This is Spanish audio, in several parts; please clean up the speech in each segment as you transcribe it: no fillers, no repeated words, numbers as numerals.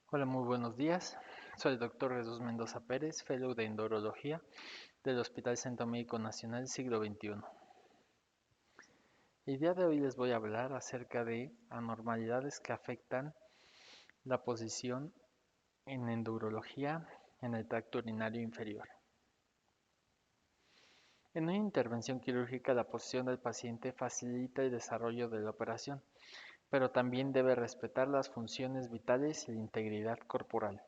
Hola, muy buenos días. Soy el doctor Jesús Mendoza Pérez, Fellow de Endurología del Hospital Centro Médico Nacional Siglo XXI. El día de hoy les voy a hablar acerca de anormalidades que afectan la posición en endurología en el tracto urinario inferior. En una intervención quirúrgica, la posición del paciente facilita el desarrollo de la operación, pero también debe respetar las funciones vitales y la integridad corporal.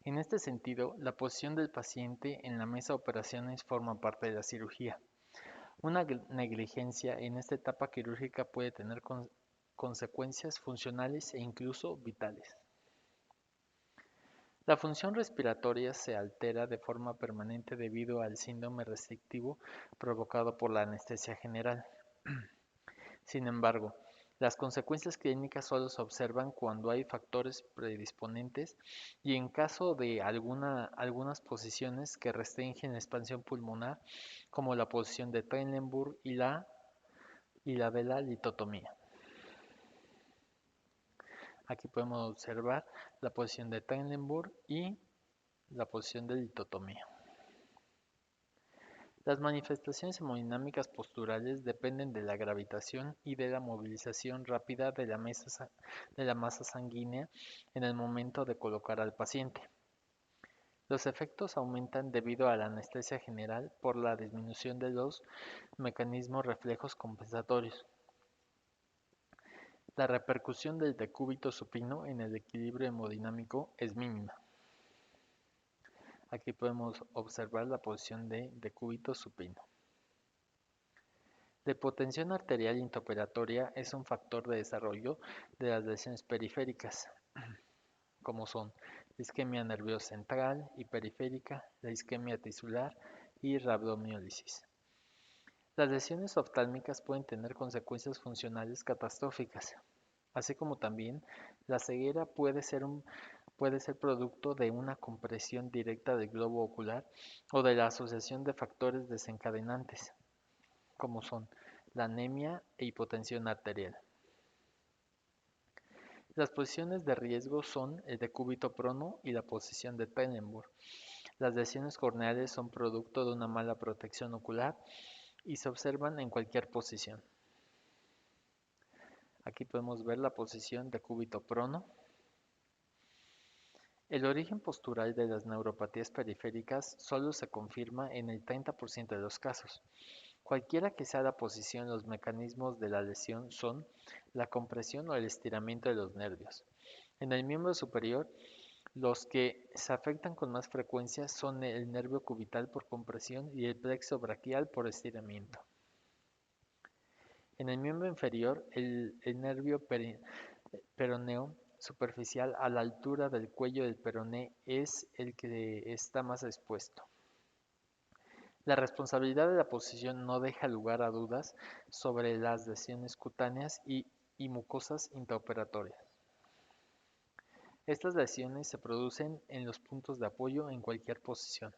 En este sentido, la posición del paciente en la mesa de operaciones forma parte de la cirugía. Una negligencia en esta etapa quirúrgica puede tener consecuencias funcionales e incluso vitales. La función respiratoria se altera de forma permanente debido al síndrome restrictivo provocado por la anestesia general. Sin embargo, las consecuencias clínicas solo se observan cuando hay factores predisponentes y en caso de algunas posiciones que restringen la expansión pulmonar, como la posición de Trendelenburg y la de la litotomía. Aquí podemos observar la posición de Trendelenburg y la posición de litotomía. Las manifestaciones hemodinámicas posturales dependen de la gravitación y de la movilización rápida de la masa sanguínea en el momento de colocar al paciente. Los efectos aumentan debido a la anestesia general por la disminución de los mecanismos reflejos compensatorios. La repercusión del decúbito supino en el equilibrio hemodinámico es mínima. Aquí podemos observar la posición de decúbito supino. La hipotensión arterial intraoperatoria es un factor de desarrollo de las lesiones periféricas, como son la isquemia nerviosa central y periférica, la isquemia tisular y rabdomiólisis. Las lesiones oftálmicas pueden tener consecuencias funcionales catastróficas, así como también la ceguera puede ser producto de una compresión directa del globo ocular o de la asociación de factores desencadenantes, como son la anemia e hipotensión arterial. Las posiciones de riesgo son el decúbito prono y la posición de Trendelenburg. Las lesiones corneales son producto de una mala protección ocular y se observan en cualquier posición. Aquí podemos ver la posición de decúbito prono. El origen postural de las neuropatías periféricas solo se confirma en el 30% de los casos. Cualquiera que sea la posición, los mecanismos de la lesión son la compresión o el estiramiento de los nervios. En el miembro superior, los que se afectan con más frecuencia son el nervio cubital por compresión y el plexo braquial por estiramiento. En el miembro inferior, el nervio peroneo superficial a la altura del cuello del peroné es el que está más expuesto. La responsabilidad de la posición no deja lugar a dudas sobre las lesiones cutáneas y mucosas intraoperatorias. Estas lesiones se producen en los puntos de apoyo en cualquier posición.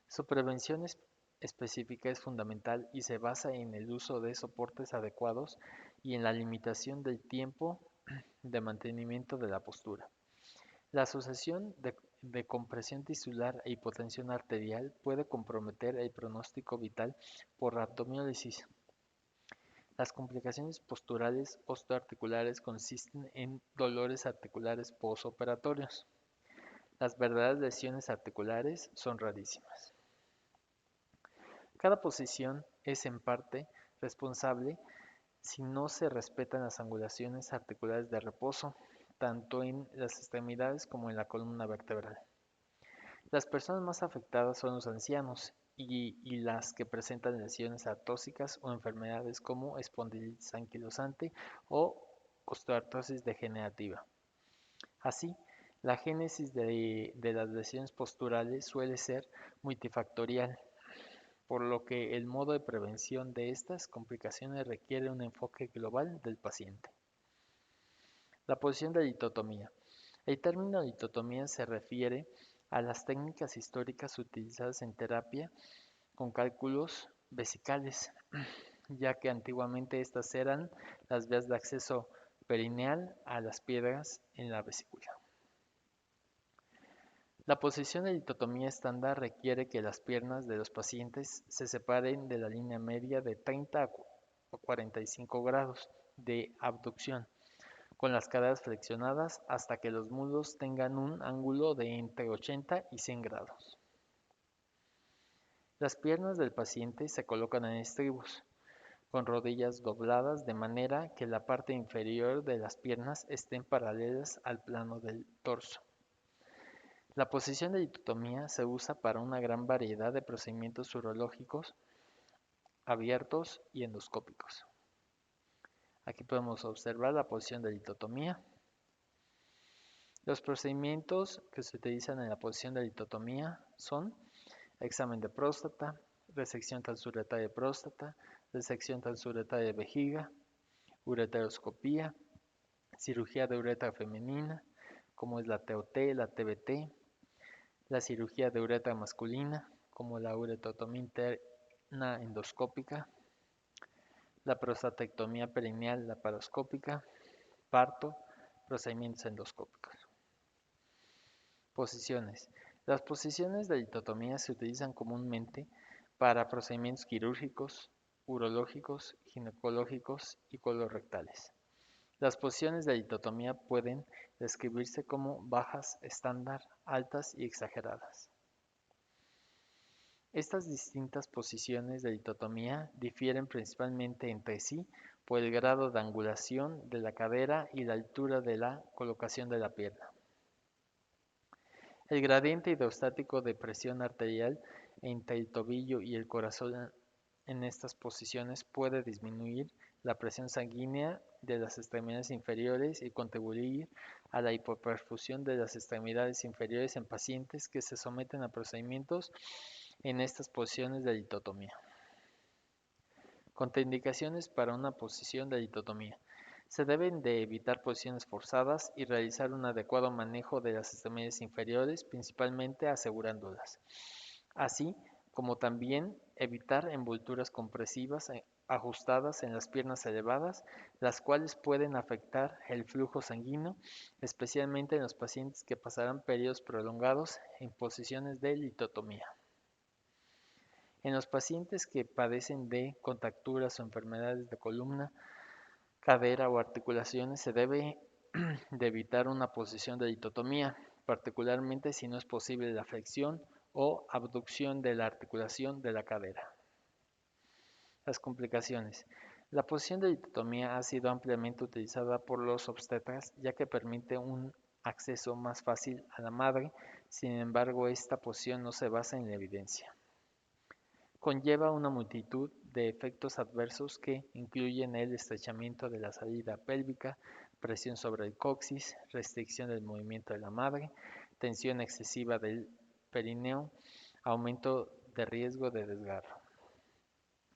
Su prevención específica es fundamental y se basa en el uso de soportes adecuados y en la limitación del tiempo de mantenimiento de la postura. La asociación de compresión tisular e hipotensión arterial puede comprometer el pronóstico vital por rabdomiólisis. Las complicaciones posturales osteoarticulares consisten en dolores articulares posoperatorios. Las verdaderas lesiones articulares son rarísimas. Cada posición es en parte responsable si no se respetan las angulaciones articulares de reposo, tanto en las extremidades como en la columna vertebral. Las personas más afectadas son los ancianos y las que presentan lesiones artrósicas o enfermedades como espondilitis anquilosante o osteoartrosis degenerativa. Así, la génesis de las lesiones posturales suele ser multifactorial, por lo que el modo de prevención de estas complicaciones requiere un enfoque global del paciente. La posición de litotomía. El término litotomía se refiere a las técnicas históricas utilizadas en terapia con cálculos vesicales, ya que antiguamente estas eran las vías de acceso perineal a las piedras en la vesícula. La posición de litotomía estándar requiere que las piernas de los pacientes se separen de la línea media de 30 a 45 grados de abducción, con las caderas flexionadas hasta que los muslos tengan un ángulo de entre 80 y 100 grados. Las piernas del paciente se colocan en estribos, con rodillas dobladas de manera que la parte inferior de las piernas estén paralelas al plano del torso. La posición de litotomía se usa para una gran variedad de procedimientos urológicos abiertos y endoscópicos. Aquí podemos observar la posición de litotomía. Los procedimientos que se utilizan en la posición de litotomía son examen de próstata, resección transuretaria de próstata, resección transuretaria de vejiga, ureteroscopía, cirugía de uretra femenina, como es la TOT, la TBT, la cirugía de uretra masculina, como la uretrotomía interna endoscópica, la prostatectomía perineal laparoscópica, parto, procedimientos endoscópicos. Posiciones. Las posiciones de litotomía se utilizan comúnmente para procedimientos quirúrgicos, urológicos, ginecológicos y colorectales. Las posiciones de litotomía pueden describirse como bajas, estándar, altas y exageradas. Estas distintas posiciones de litotomía difieren principalmente entre sí por el grado de angulación de la cadera y la altura de la colocación de la pierna. El gradiente hidrostático de presión arterial entre el tobillo y el corazón en estas posiciones puede disminuir la presión sanguínea de las extremidades inferiores y contribuir a la hipoperfusión de las extremidades inferiores en pacientes que se someten a procedimientos en estas posiciones de litotomía. Contraindicaciones para una posición de litotomía. Se deben de evitar posiciones forzadas y realizar un adecuado manejo de las extremidades inferiores, principalmente asegurándolas, así como también evitar envolturas compresivas ajustadas en las piernas elevadas, las cuales pueden afectar el flujo sanguíneo, especialmente en los pacientes que pasarán periodos prolongados en posiciones de litotomía. En los pacientes que padecen de contracturas o enfermedades de columna, cadera o articulaciones se debe de evitar una posición de litotomía, particularmente si no es posible la flexión o abducción de la articulación de la cadera. Las complicaciones. La posición de litotomía ha sido ampliamente utilizada por los obstetras ya que permite un acceso más fácil a la madre, sin embargo esta posición no se basa en la evidencia. Conlleva una multitud de efectos adversos que incluyen el estrechamiento de la salida pélvica, presión sobre el coxis, restricción del movimiento de la madre, tensión excesiva del perineo, aumento de riesgo de desgarro.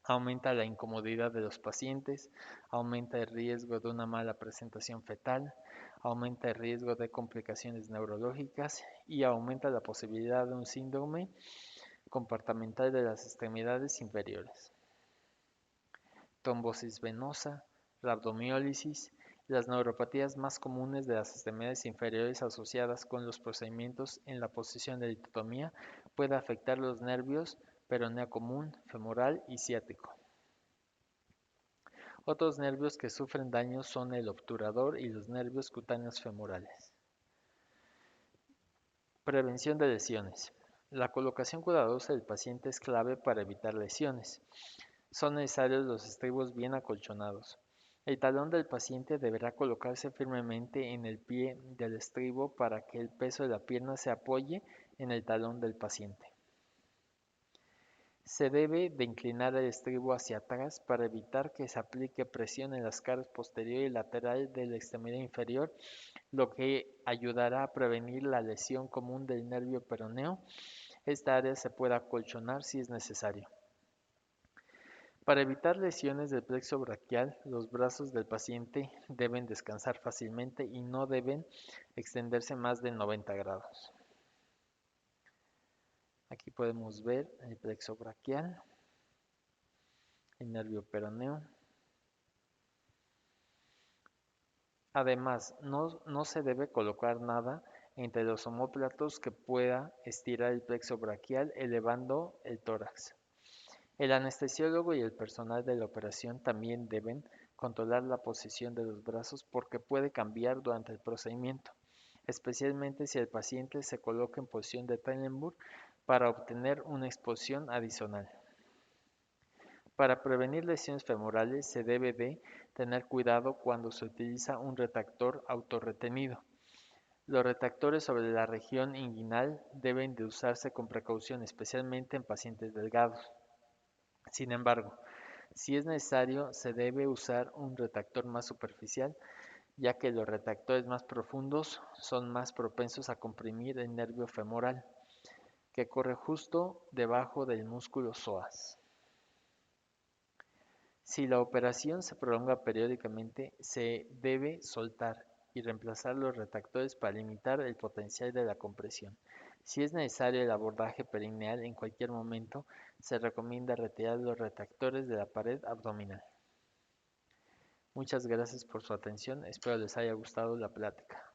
Aumenta la incomodidad de los pacientes, aumenta el riesgo de una mala presentación fetal, aumenta el riesgo de complicaciones neurológicas y aumenta la posibilidad de un síndrome comportamental de las extremidades inferiores. Trombosis venosa, rabdomiólisis, las neuropatías más comunes de las extremidades inferiores asociadas con los procedimientos en la posición de litotomía puede afectar los nervios peroneo común, femoral y ciático. Otros nervios que sufren daños son el obturador y los nervios cutáneos femorales. Prevención de lesiones. La colocación cuidadosa del paciente es clave para evitar lesiones. Son necesarios los estribos bien acolchonados. El talón del paciente deberá colocarse firmemente en el pie del estribo para que el peso de la pierna se apoye en el talón del paciente. Se debe de inclinar el estribo hacia atrás para evitar que se aplique presión en las caras posterior y lateral de la extremidad inferior, lo que ayudará a prevenir la lesión común del nervio peroneo. Esta área se puede acolchonar si es necesario. Para evitar lesiones del plexo braquial, los brazos del paciente deben descansar fácilmente y no deben extenderse más de 90 grados. Aquí podemos ver el plexo braquial, el nervio peroneo. Además, no se debe colocar nada entre los omóplatos que pueda estirar el plexo braquial elevando el tórax. El anestesiólogo y el personal de la operación también deben controlar la posición de los brazos porque puede cambiar durante el procedimiento, especialmente si el paciente se coloca en posición de Trendelenburg para obtener una exposición adicional. Para prevenir lesiones femorales se debe de tener cuidado cuando se utiliza un retractor autorretenido. Los retractores sobre la región inguinal deben de usarse con precaución, especialmente en pacientes delgados. Sin embargo, si es necesario, se debe usar un retractor más superficial, ya que los retractores más profundos son más propensos a comprimir el nervio femoral, que corre justo debajo del músculo psoas. Si la operación se prolonga periódicamente, se debe soltar y reemplazar los retractores para limitar el potencial de la compresión. Si es necesario el abordaje perineal en cualquier momento, se recomienda retirar los retractores de la pared abdominal. Muchas gracias por su atención, espero les haya gustado la plática.